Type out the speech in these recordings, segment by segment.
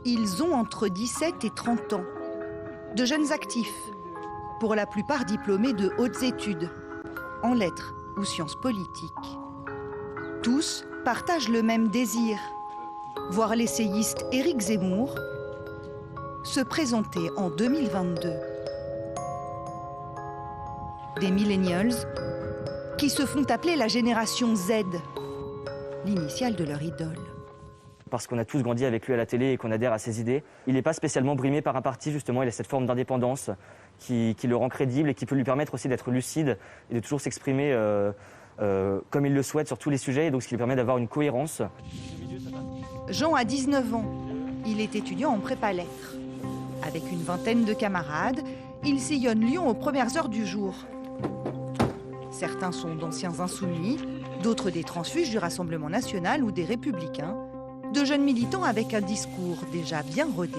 Ils ont entre 17 et 30 ans. De jeunes actifs, pour la plupart diplômés de hautes études, en lettres ou sciences politiques. Tous partagent le même désir, voir l'essayiste Éric Zemmour se présenter en 2022. Des millennials qui se font appeler la génération Z, l'initiale de leur idole. Parce qu'on a tous grandi avec lui à la télé et qu'on adhère à ses idées. Il n'est pas spécialement brimé par un parti, justement, il a cette forme d'indépendance qui le rend crédible et qui peut lui permettre aussi d'être lucide et de toujours s'exprimer comme il le souhaite sur tous les sujets, et donc ce qui lui permet d'avoir une cohérence. Jean a 19 ans, il est étudiant en prépa lettres. Avec une vingtaine de camarades, il sillonne Lyon aux premières heures du jour. Certains sont d'anciens insoumis, d'autres des transfuges du Rassemblement national ou des Républicains, de jeunes militants avec un discours déjà bien rodé.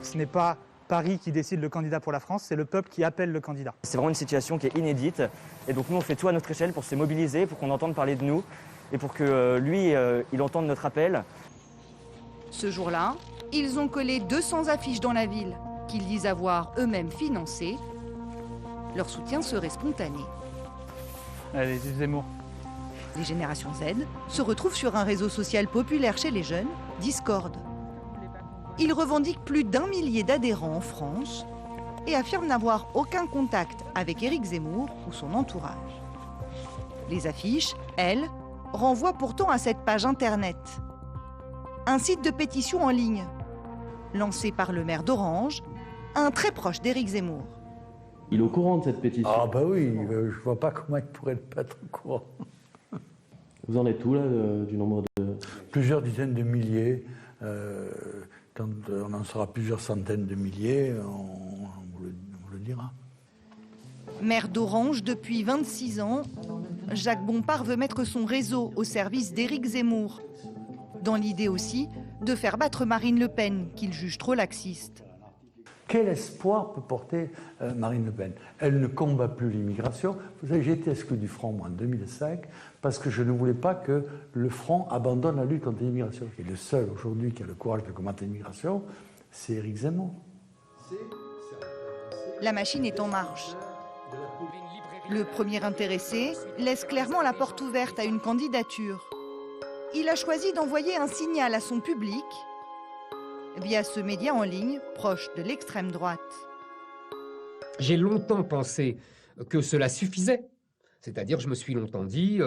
Ce n'est pas Paris qui décide le candidat pour la France, c'est le peuple qui appelle le candidat. C'est vraiment une situation qui est inédite, et donc nous on fait tout à notre échelle pour se mobiliser, pour qu'on entende parler de nous, et pour que lui, il entende notre appel. Ce jour-là, ils ont collé 200 affiches dans la ville, qu'ils disent avoir eux-mêmes financées. Leur soutien serait spontané. Allez, Zemmour. Les générations Z se retrouvent sur un réseau social populaire chez les jeunes, Discord. Ils revendiquent plus d'1 millier d'adhérents en France et affirment n'avoir aucun contact avec Éric Zemmour ou son entourage. Les affiches, elles, renvoient pourtant à cette page internet. Un site de pétition en ligne, lancé par le maire d'Orange, un très proche d'Éric Zemmour. Il est au courant de cette pétition? Ah bah oui, je vois pas comment il pourrait ne pas être au courant. Vous en êtes où là du nombre de... Plusieurs dizaines de milliers. Quand on en sera plusieurs centaines de milliers, on vous le dira. Maire d'Orange depuis 26 ans, Jacques Bompard veut mettre son réseau au service d'Éric Zemmour. Dans l'idée aussi de faire battre Marine Le Pen, qu'il juge trop laxiste. Quel espoir peut porter Marine Le Pen? Elle ne combat plus l'immigration. Vous savez, j'ai été exclu du Front, moi, en 2005, parce que je ne voulais pas que le Front abandonne la lutte contre l'immigration. Et le seul, aujourd'hui, qui a le courage de combattre l'immigration, c'est Éric Zemmour. La machine est en marche. Le premier intéressé laisse clairement la porte ouverte à une candidature. Il a choisi d'envoyer un signal à son public via ce média en ligne proche de l'extrême droite. J'ai longtemps pensé que cela suffisait. C'est-à-dire, je me suis longtemps dit,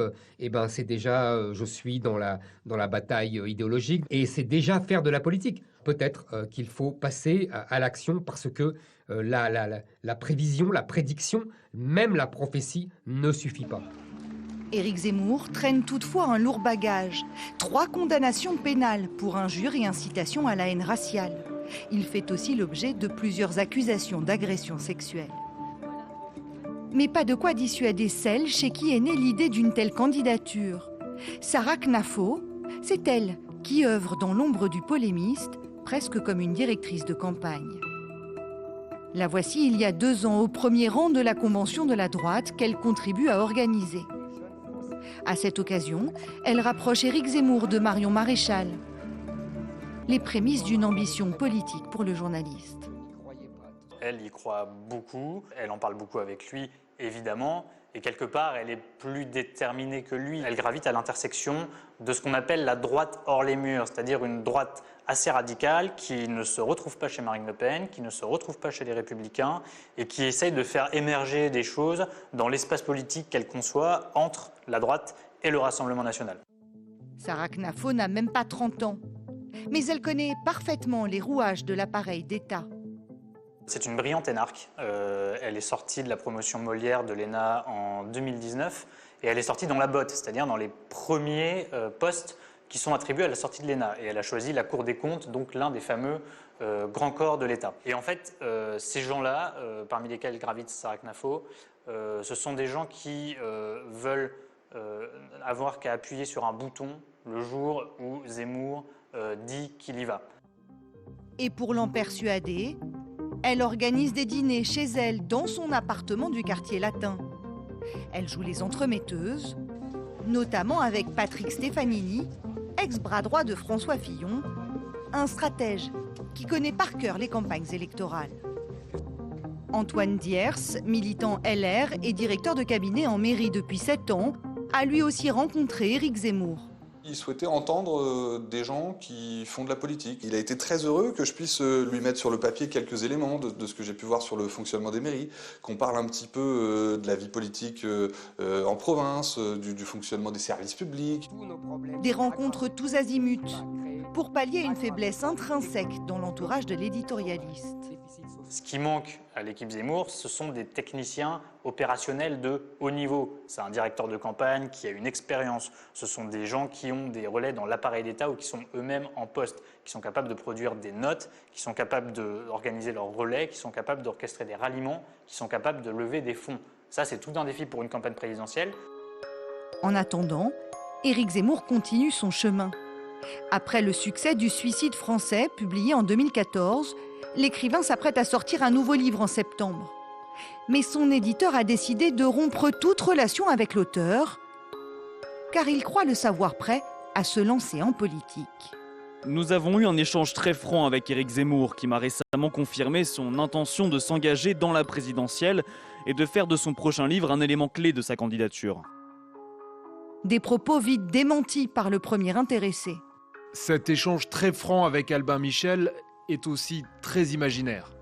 c'est déjà, je suis dans la bataille idéologique et c'est déjà faire de la politique. Peut-être qu'il faut passer à l'action parce que la prévision, la prédiction, même la prophétie ne suffit pas. Éric Zemmour traîne toutefois un lourd bagage. 3 condamnations pénales pour injure et incitation à la haine raciale. Il fait aussi l'objet de plusieurs accusations d'agression sexuelle. Mais pas de quoi dissuader celle chez qui est née l'idée d'une telle candidature. Sarah Knafo, c'est elle qui œuvre dans l'ombre du polémiste, presque comme une directrice de campagne. La voici il y a 2 ans au premier rang de la convention de la droite qu'elle contribue à organiser. À cette occasion, elle rapproche Éric Zemmour de Marion Maréchal. Les prémices d'une ambition politique pour le journaliste. Elle y croit beaucoup, elle en parle beaucoup avec lui, évidemment, et quelque part, elle est plus déterminée que lui. Elle gravite à l'intersection de ce qu'on appelle la droite hors les murs, c'est-à-dire une droite assez radicale qui ne se retrouve pas chez Marine Le Pen, qui ne se retrouve pas chez les Républicains, et qui essaye de faire émerger des choses dans l'espace politique qu'elle conçoit entre la droite et le Rassemblement national. Sarah Knafo n'a même pas 30 ans, mais elle connaît parfaitement les rouages de l'appareil d'État. C'est une brillante énarque. Elle est sortie de la promotion Molière de l'ENA en 2019 et elle est sortie dans la botte, c'est-à-dire dans les premiers postes qui sont attribués à la sortie de l'ENA. Et elle a choisi la Cour des comptes, donc l'un des fameux grands corps de l'État. Et en fait, ces gens-là, parmi lesquels gravite Sarah Knafo, ce sont des gens qui veulent avoir qu'à appuyer sur un bouton le jour où Zemmour dit qu'il y va. Et pour l'en persuader, elle organise des dîners chez elle dans son appartement du quartier latin. Elle joue les entremetteuses, notamment avec Patrick Stefanini, ex-bras droit de François Fillon, un stratège qui connaît par cœur les campagnes électorales. Antoine Diers, militant LR et directeur de cabinet en mairie depuis 7 ans, a lui aussi rencontré Éric Zemmour. Il souhaitait entendre des gens qui font de la politique. Il a été très heureux que je puisse lui mettre sur le papier quelques éléments de ce que j'ai pu voir sur le fonctionnement des mairies, qu'on parle un petit peu de la vie politique en province, du fonctionnement des services publics. Des rencontres tous azimuts pour pallier une faiblesse intrinsèque dans l'entourage de l'éditorialiste. Ce qui manque à l'équipe Zemmour, ce sont des techniciens opérationnels de haut niveau. C'est un directeur de campagne qui a une expérience. Ce sont des gens qui ont des relais dans l'appareil d'État ou qui sont eux-mêmes en poste, qui sont capables de produire des notes, qui sont capables d'organiser leurs relais, qui sont capables d'orchestrer des ralliements, qui sont capables de lever des fonds. Ça, c'est tout un défi pour une campagne présidentielle. En attendant, Éric Zemmour continue son chemin. Après le succès du Suicide français, publié en 2014, l'écrivain s'apprête à sortir un nouveau livre en septembre. Mais son éditeur a décidé de rompre toute relation avec l'auteur, car il croit le savoir prêt à se lancer en politique. Nous avons eu un échange très franc avec Éric Zemmour, qui m'a récemment confirmé son intention de s'engager dans la présidentielle et de faire de son prochain livre un élément clé de sa candidature. Des propos vite démentis par le premier intéressé. Cet échange très franc avec Albin Michel est aussi très imaginaire.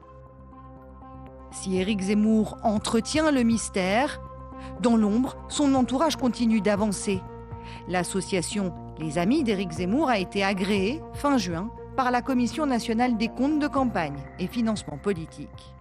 Si Éric Zemmour entretient le mystère, dans l'ombre, son entourage continue d'avancer. L'association Les Amis d'Éric Zemmour a été agréée fin juin par la Commission nationale des comptes de campagne et financement politique.